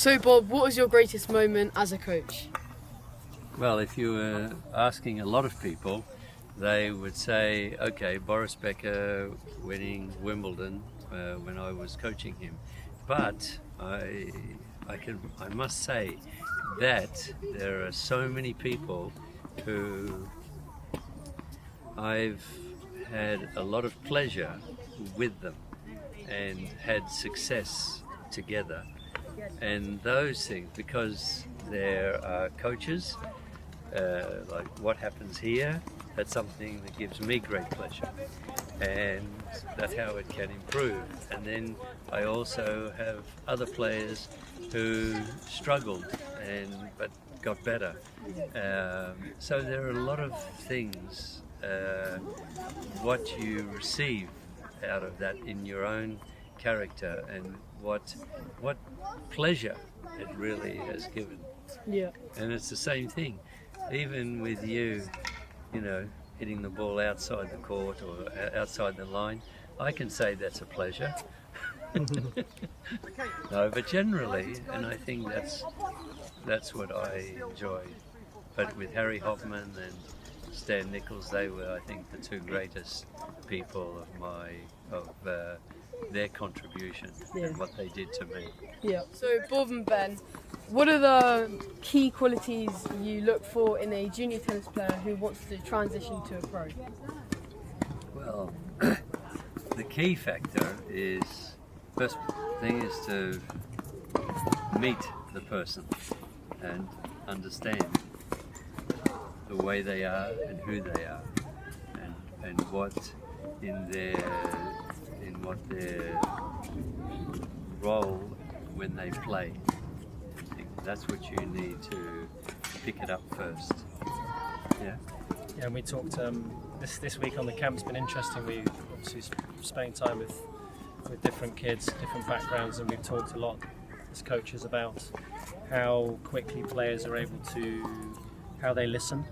So Bob, what was your greatest moment as a coach? Well, if you were asking a lot of people, they would say, okay, Boris Becker winning Wimbledon when I was coaching him. But I must say that there are so many people who I've had a lot of pleasure with them and had success together. And those things, because there are coaches, like what happens here, that's something that gives me great pleasure, and that's how it can improve. And then I also have other players who struggled but got better. So there are a lot of things, what you receive out of that in your own character, and what pleasure it really has given. Yeah. And it's the same thing, even with you know, hitting the ball outside the court or outside the line. I can say that's a pleasure. No, but generally, and I think that's what I enjoy. But with Harry Hoffman and Stan Nichols, they were, I think, the two greatest people of their contribution and what they did to me. Yeah. So Bob and Ben, what are the key qualities you look for in a junior tennis player who wants to transition to a pro? Well, the key factor is, first thing is to meet the person and understand the way they are and who they are, and what their role when they play. I think that's what you need to pick it up first. Yeah. Yeah, and we talked this week on the camp's been interesting. We obviously spending time with different kids, different backgrounds, and we've talked a lot as coaches about how quickly players are able to, how they listen,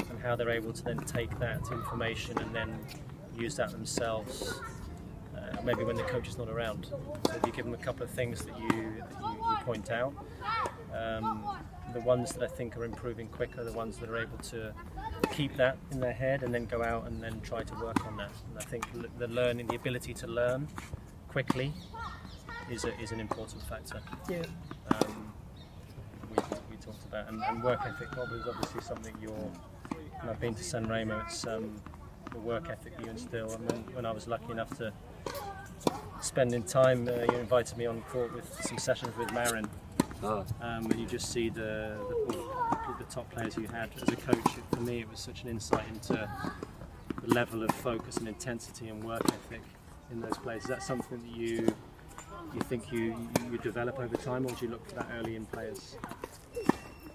and how they're able to then take that information and then use that themselves. Maybe when the coach is not around. So if you give them a couple of things that you point out, the ones that I think are improving quicker, the ones that are able to keep that in their head and then go out and then try to work on that. And I think the ability to learn quickly is an important factor. Yeah. We talked about, and work ethic, Bob, is obviously something and I've been to San Remo, it's the work ethic you instill. And when I was lucky enough to spending time, you invited me on court with some sessions with Marin, and you just see the top players you had as a coach. For me, it was such an insight into the level of focus and intensity and work ethic in those players. Is that something that you think you develop over time, or do you look for that early in players?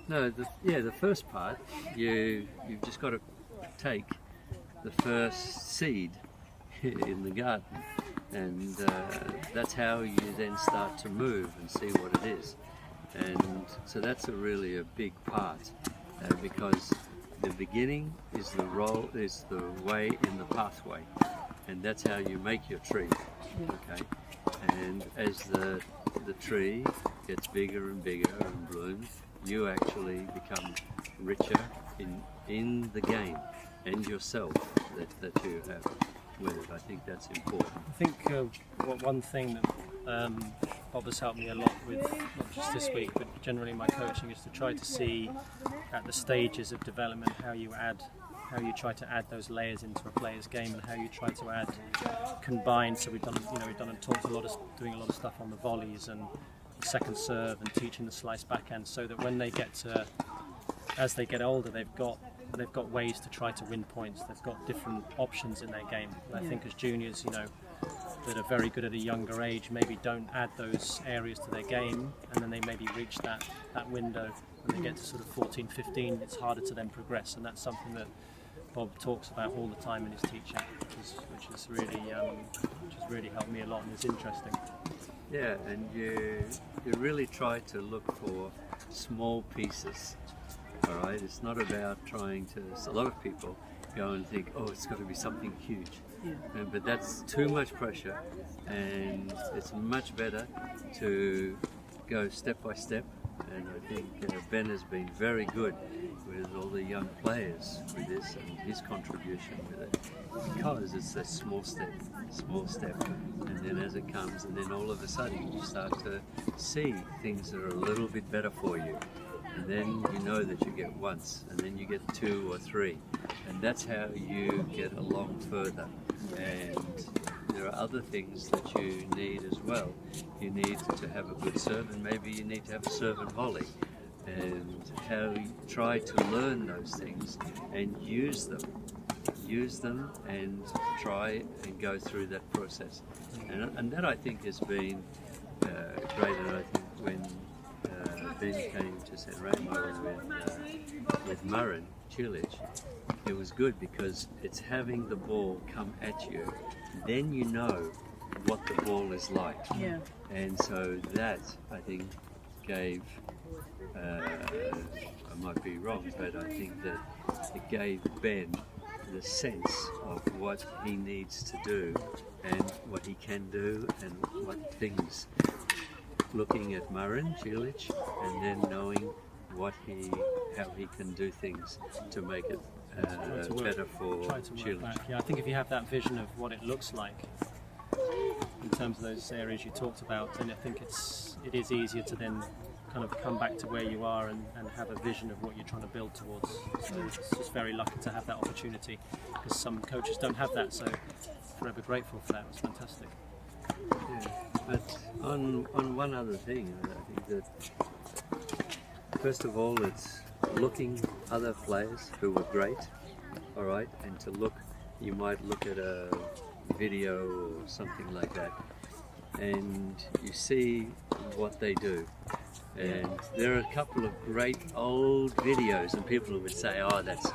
No, the first part, you've just got to take the first seed in the garden, and that's how you then start to move and see what it is. And so that's really a big part, because the beginning is the way in the pathway, and that's how you make your tree. Okay, and as the tree gets bigger and bigger and blooms, you actually become richer in the game and yourself that you have with it. I think that's important. I think one thing that Bob has helped me a lot with, not just this week, but generally my coaching, is to try to see at the stages of development how you try to add those layers into a player's game, and how you try to combine. So we've done and talked doing a lot of stuff on the volleys and the second serve and teaching the slice backhand, so that when they as they get older, they've got ways to try to win points. They've got different options in their game. And I think as juniors, that are very good at a younger age, maybe don't add those areas to their game, and then they maybe reach that window when they get to sort of 14, 15, it's harder to then progress. And that's something that Bob talks about all the time in his teaching, which has really helped me a lot, and is interesting. Yeah, and you really try to look for small pieces. All right, it's not about trying to. A lot of people go and think, oh, it's got to be something huge, but that's too much pressure, and it's much better to go step by step, and I think Ben has been very good with all the young players with this and his contribution with it, because it's a small step, and then as it comes, and then all of a sudden you start to see things that are a little bit better for you, and then you know that you get once, and then you get 2 or 3, and that's how you get along further. And there are other things that you need as well. You need to have a good serve, and maybe you need to have a serve and volley, and how you try to learn those things and use them and try and go through that process. And that I think has been great. And I think when Ben came to San Remo with Marin Cilic, it was good, because it's having the ball come at you, then you know what the ball is like. Yeah. And so that, I think, gave, I might be wrong, but I think that it gave Ben the sense of what he needs to do and what he can do and what things. Looking at Marin Cilic and then knowing how he can do things to make it better for Cilic. Yeah, I think if you have that vision of what it looks like in terms of those areas you talked about, then I think it is easier to then kind of come back to where you are and have a vision of what you're trying to build towards. So it's just very lucky to have that opportunity, because some coaches don't have that, so forever grateful for that. It was fantastic. Yeah, but on one other thing, I think that first of all, it's looking other players who were great, all right, and you might look at a video or something like that, and you see what they do. And there are a couple of great old videos, and people would say, oh, that's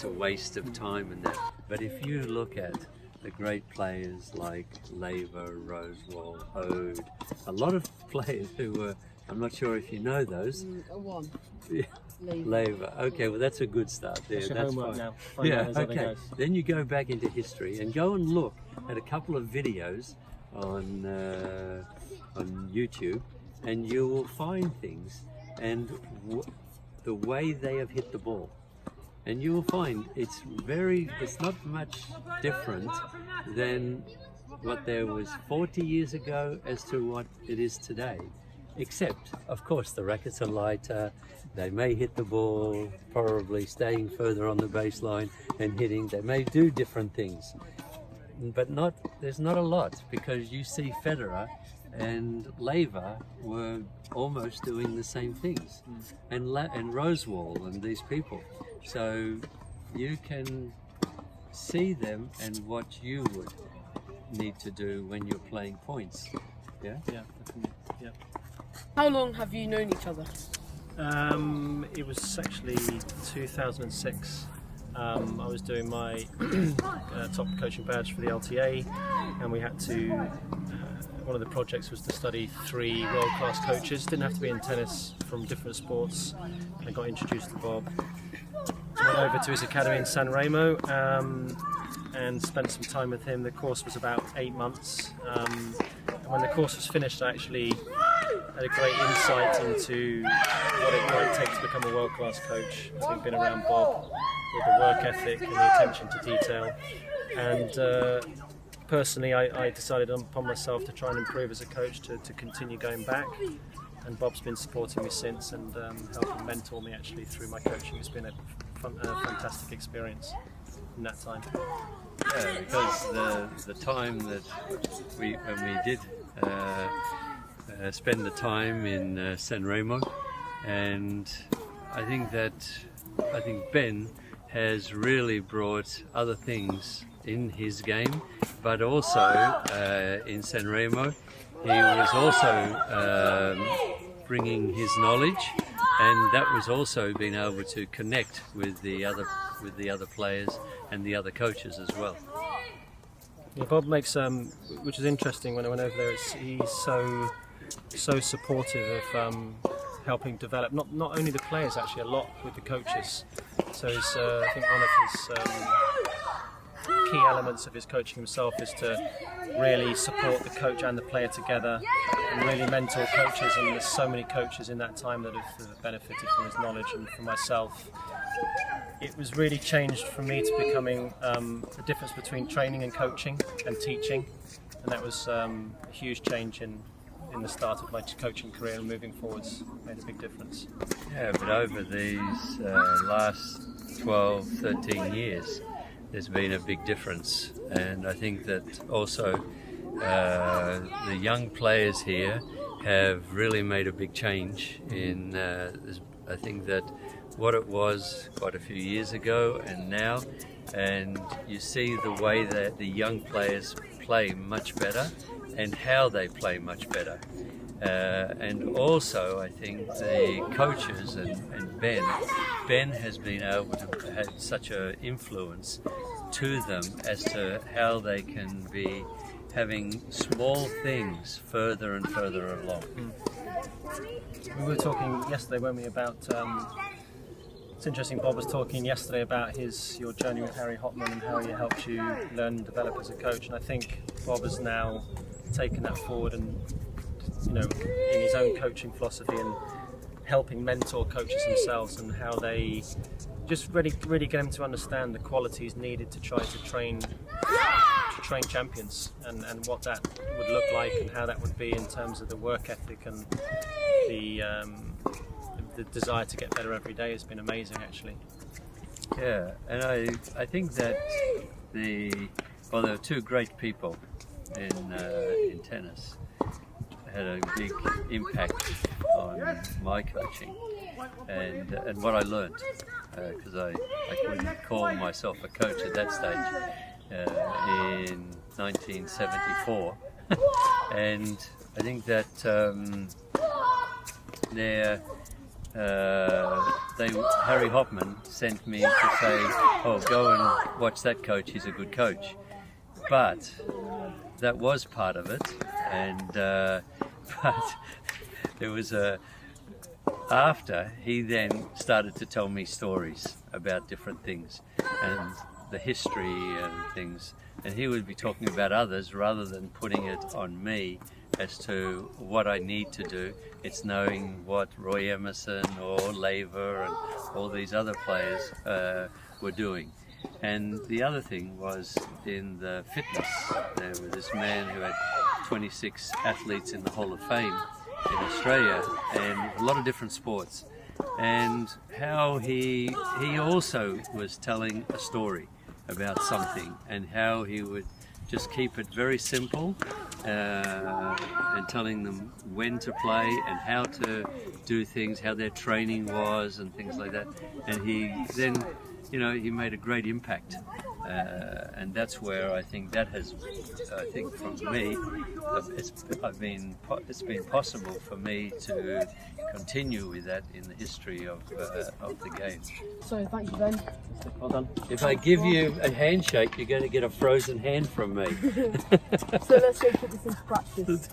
a waste of time and that. But if you look at the great players like Lever, Rosewall, Ode, a lot of players who were, I'm not sure if you know those. One. Yeah. Lever. Okay, well that's a good start there. That's homework fine. now. Find Yeah, out as other okay. goes. Then you go back into history and go and look at a couple of videos on YouTube, and you will find things and the way they have hit the ball. And you will find it's not much different than what there was 40 years ago as to what it is today. Except, of course, the rackets are lighter, they may hit the ball, probably staying further on the baseline and hitting. They may do different things, but there's not a lot, because you see Federer and Lever were almost doing the same things, and Rosewall and these people. So you can see them and what you would need to do when you're playing points. Yeah? Yeah, definitely. Yeah. How long have you known each other? It was actually 2006. I was doing my top coaching badge for the LTA, and we had to, one of the projects was to study 3 world-class coaches. Didn't have to be in tennis, from different sports. I got introduced to Bob. Went over to his academy in San Remo and spent some time with him. The course was about 8 months. And when the course was finished, I actually had a great insight into what it might take to become a world-class coach. Having been around Bob, with the work ethic and the attention to detail. And personally, I decided upon myself to try and improve as a coach, to continue going back. And Bob's been supporting me since, and helping mentor me actually through my coaching. It's been a fantastic experience in that time. Yeah, because the time that when we did spend the time in San Remo, and I think Ben has really brought other things in his game, but also in San Remo he was also bringing his knowledge, and that was also being able to connect with the other players and the other coaches as well. Yeah, Bob makes, which is interesting when I went over there, he's so supportive of helping develop not only the players, actually a lot with the coaches. So I think one of his key elements of his coaching himself is to really support the coach and the player together, and really mentor coaches. And there's so many coaches in that time that have benefited from his knowledge. And for myself, it was really changed for me to becoming the difference between training and coaching and teaching, and that was a huge change in the start of my coaching career, and moving forwards made a big difference. Yeah, but over these last 12, 13 years, there's been a big difference, and I think that also the young players here have really made a big change in, I think that what it was quite a few years ago and now, and you see the way that the young players play much better and how they play much better. And also I think the coaches and Ben has been able to have such an influence to them as to how they can be having small things further and further along. We were talking yesterday, weren't we, about it's interesting, Bob was talking yesterday about your journey with Harry Hopman and how he helped you learn and develop as a coach, and I think Bob has now taken that forward and, you know, in his own coaching philosophy and helping mentor coaches themselves, and how they just really get them to understand the qualities needed to try to train champions, and what that would look like and how that would be in terms of the work ethic and the desire to get better every day has been amazing, actually. Yeah, and I think that there are two great people in tennis had a big impact on my coaching and what I learned, because I couldn't call myself a coach at that stage in 1974, and I think that Harry Hopman sent me to say, "Oh, go and watch that coach. He's a good coach." But that was part of it, and but there was after he then started to tell me stories about different things and the history and things, and he would be talking about others rather than putting it on me as to what I need to do. It's knowing what Roy Emerson or Laver and all these other players were doing. And the other thing was in the fitness. There was this man who had 26 athletes in the Hall of Fame in Australia, and a lot of different sports, and how he also was telling a story about something, and how he would just keep it very simple, and telling them when to play and how to do things, how their training was and things like that. And he then, you know, he made a great impact, and that's where I think that has, I think for me, it's been possible for me to continue with that in the history of the game. So thank you, Ben. Well done. If I give you a handshake, you're going to get a frozen hand from me. So let's go put this into practice.